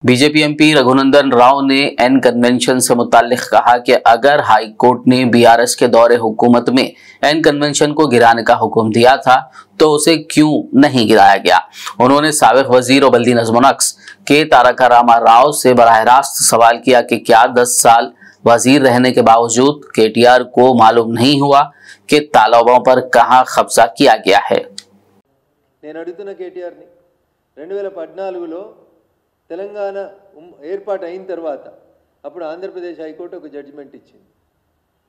BJP MP Raghunandan Rao ने N convention से मुताल्लिक कहा कि अगर हाई कोर्ट ने बीआरएस के दौरे हुकूमत में एन कन्वेंशन को गिराने का हुक्म दिया था तो उसे क्यों नहीं गिराया गया। उन्होंने साबिक वजीर और बल्दी नज़्म-ओ-नक्श के तारका रामा राव से बराह रास्त सवाल किया कि क्या 10 साल वजीर रहने के बावजूद केटीआर को मालूम नहीं हुआ कि तालाबों पर कहां कब्जा किया गया है। నేను అడుగుతున్న కేటీఆర్ని 2014లో తెలంగాణ ఏర్పాటు అయిన తర్వాత అప్పుడు ఆంధ్రప్రదేశ్ హైకోర్టు ఒక జడ్జిమెంట్ ఇచ్చింది.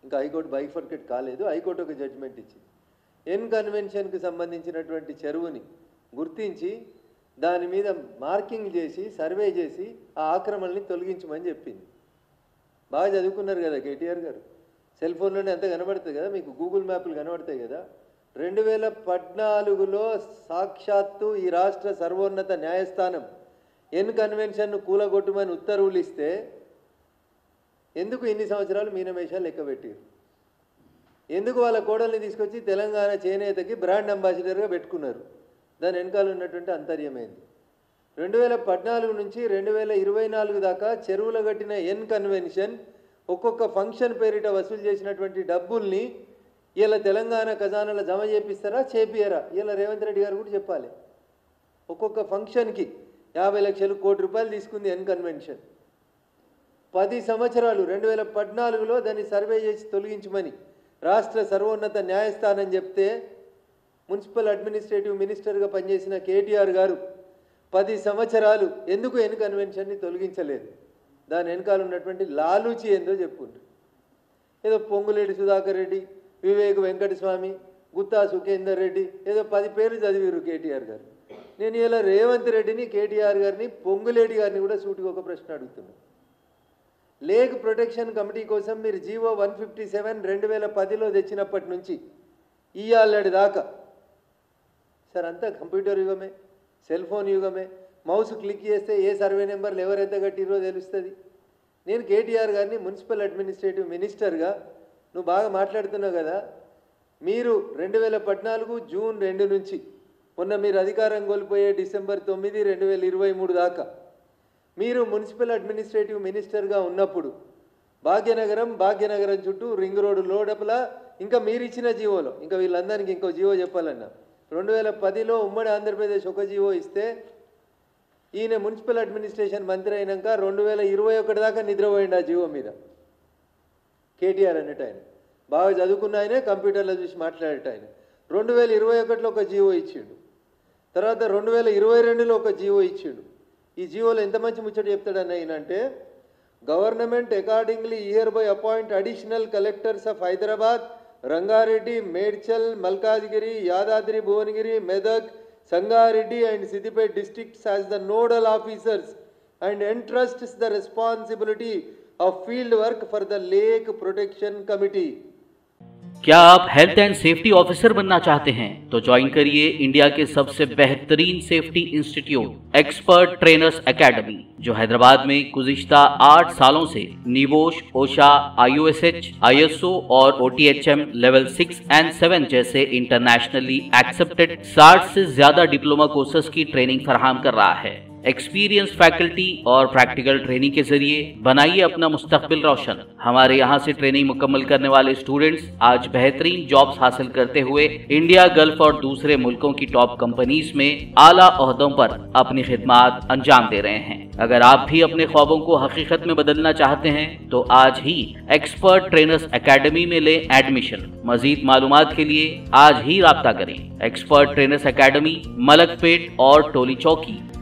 ఇంకా హైకోర్టు బైఫర్కేట్ కాలేదు. హైకోర్టు ఒక జడ్జిమెంట్ ఇచ్చింది. ఎన్ కన్వెన్షన్కి సంబంధించినటువంటి చెరువుని గుర్తించి దాని మీద మార్కింగ్ చేసి సర్వే చేసి ఆ ఆక్రమణని తొలగించమని చెప్పింది. బాగా చదువుకున్నారు కదా కేటీఆర్ గారు. సెల్ ఫోన్లోనే అంతా కనబడుతుంది కదా, మీకు గూగుల్ మ్యాప్లు కనబడతాయి కదా. 2014లో సాక్షాత్తు ఈ రాష్ట్ర సర్వోన్నత న్యాయస్థానం ఎన్ కన్వెన్షన్ను కూలగొట్టమని ఉత్తర్వులు ఇస్తే ఎందుకు ఇన్ని సంవత్సరాలు మీనమేషాలు లెక్కబెట్టారు? ఎందుకు వాళ్ళ కోడల్ని తీసుకొచ్చి తెలంగాణ చేనేతకి బ్రాండ్ అంబాసిడర్గా పెట్టుకున్నారు? దాని వెనకాల ఉన్నటువంటి అంతర్యమైంది. 2014 నుంచి 2024 దాకా చెరువుల కట్టిన ఎన్ కన్వెన్షన్ ఒక్కొక్క ఫంక్షన్ పేరిట వసూలు చేసినటువంటి డబ్బుల్ని ఇలా తెలంగాణ ఖజానాలో జమ చేపిస్తారా చేపియరా? ఇలా రేవంత్ రెడ్డి గారు కూడా చెప్పాలి. ఒక్కొక్క ఫంక్షన్కి 50 లక్షలు కోటి రూపాయలు తీసుకుంది ఎన్ కన్వెన్షన్. 10 సంవత్సరాలు 2014లో దాన్ని సర్వే చేసి తొలగించమని రాష్ట్ర సర్వోన్నత న్యాయస్థానం చెప్తే మున్సిపల్ అడ్మినిస్ట్రేటివ్ మినిస్టర్గా పనిచేసిన కేటీఆర్ గారు 10 సంవత్సరాలు ఎందుకు ఎన్ కన్వెన్షన్ని తొలగించలేదు? దాని వెనకాల ఉన్నటువంటి లాలూచి ఏందో చెప్పుకుంటారు. ఏదో పొంగులేటి సుధాకర్ రెడ్డి, వివేక్ వెంకటస్వామి, గుత్తా సుఖేందర్ రెడ్డి, ఏదో 10 పేర్లు చదివారు కేటీఆర్ గారు. నేను ఇలా రేవంత్ రెడ్డిని, కేటీఆర్ గారిని, పొంగులేటి గారిని కూడా సూటిగా ఒక ప్రశ్న అడుగుతున్నాను. లేక్ ప్రొటెక్షన్ కమిటీ కోసం మీరు జీవో 157 2010లో తెచ్చినప్పటి నుంచి ఇయ్యాలటి దాకా సార్ అంతా కంప్యూటర్ యుగమే, సెల్ ఫోన్ యుగమే. మౌస్ క్లిక్ చేస్తే ఏ సర్వే నెంబర్లు ఎవరెంత కట్టిరో తెలుస్తుంది. నేను కేటీఆర్ గారిని మున్సిపల్ అడ్మినిస్ట్రేటివ్ మినిస్టర్గా నువ్వు బాగా మాట్లాడుతున్నావు కదా, మీరు 2014 జూన్ 2 నుంచి మొన్న మీరు అధికారం కోల్పోయే డిసెంబర్ 9, 2023 దాకా మీరు మున్సిపల్ అడ్మినిస్ట్రేటివ్ మినిస్టర్గా ఉన్నప్పుడు భాగ్యనగరం చుట్టూ రింగ్ రోడ్డు లోడపల ఇంకా మీరు ఇచ్చిన జీవోలో, ఇంకా వీళ్ళందరికీ ఇంకో జీవో చెప్పాలన్నా 2010లో ఉమ్మడి ఆంధ్రప్రదేశ్ ఒక జీవో ఇస్తే ఈయన మున్సిపల్ అడ్మినిస్ట్రేషన్ మంత్రి అయినాక 2021 దాకా నిద్రపోయింది ఆ జీవో మీద. కేటీఆర్ అన్నట్టు ఆయన బాగా చదువుకున్న ఆయనే, కంప్యూటర్లో చూసి మాట్లాడేట ఆయన 2021లో ఒక జీవో ఇచ్చిండు. తర్వాత 2022లో ఒక జీవో ఇచ్చిండు. ఈ జీవోలో ఎంత మంచి ముచ్చట చెప్తాడని ఆయన అంటే, government accordingly year by appoint additional collectors of Hyderabad, Rangareddy, Medchal, Malkajgiri, Yadadri Bhuvanagiri, Medak, Sangareddy and Siddipet districts as the nodal officers and entrusts the responsibility of field work for the Lake Protection Committee. क्या आप हेल्थ एंड सेफ्टी ऑफिसर बनना चाहते हैं तो join करिए India के सबसे बेहतरीन safety institute expert trainers academy, जो हैदराबाद में गुज़िश्ता 8 सालों से निवोश, ओशा, IOSH, ISO और OTHM लेवल 6 एंड 7 जैसे इंटरनेशनली एक्सेप्टेड 60 से ज्यादा डिप्लोमा कोर्सेज की ट्रेनिंग फराहम कर रहा है। एक्सपीरियंस फैकल्टी और प्रैक्टिकल ट्रेनिंग के जरिए बनाइए अपना मुस्तकबिल रोशन। हमारे यहाँ से ट्रेनिंग मुकम्मल करने वाले स्टूडेंट्स आज बेहतरीन जॉब्स हासिल करते हुए इंडिया, गल्फ और दूसरे मुल्कों की टॉप कंपनीज में आला ओहदों पर अपनी खिदमात अंजाम दे रहे हैं। अगर आप भी अपने ख्वाबों को हकीकत में बदलना चाहते हैं तो आज ही एक्सपर्ट ट्रेनर्स एकेडमी में लें एडमिशन। मजीद मालूमात के लिए आज ही राब्ता करें। एक्सपर्ट ट्रेनर्स एकेडमी, मलकपेट और टोली चौकी।